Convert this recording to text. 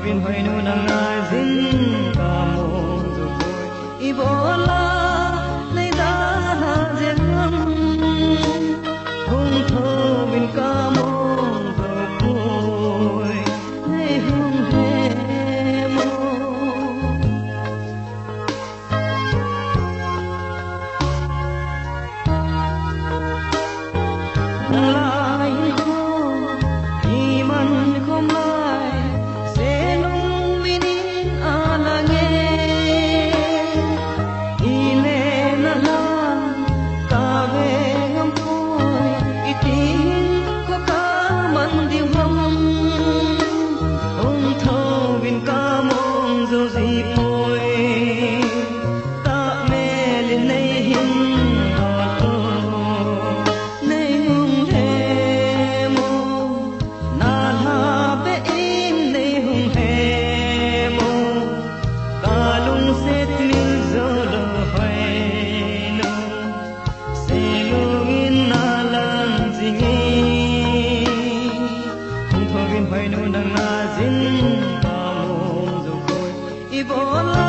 vin hoy nu nang zin ka mo zu ibola nei da na jem hung tho vin ka mo zu koi nei hung he mo lai ho iman khom lai se nung minin alange ile na la ka ve ngam poi itin ko ka man di hom hong tho vin ka mong zo zi poi ta me lin nei hin do to nei hung he mo na la pe in nei hung he mo ka lung set min zo lo hoi no se lung in na lang zingi hung tho vin hoi nu nang na zin ka mong zo koi ibola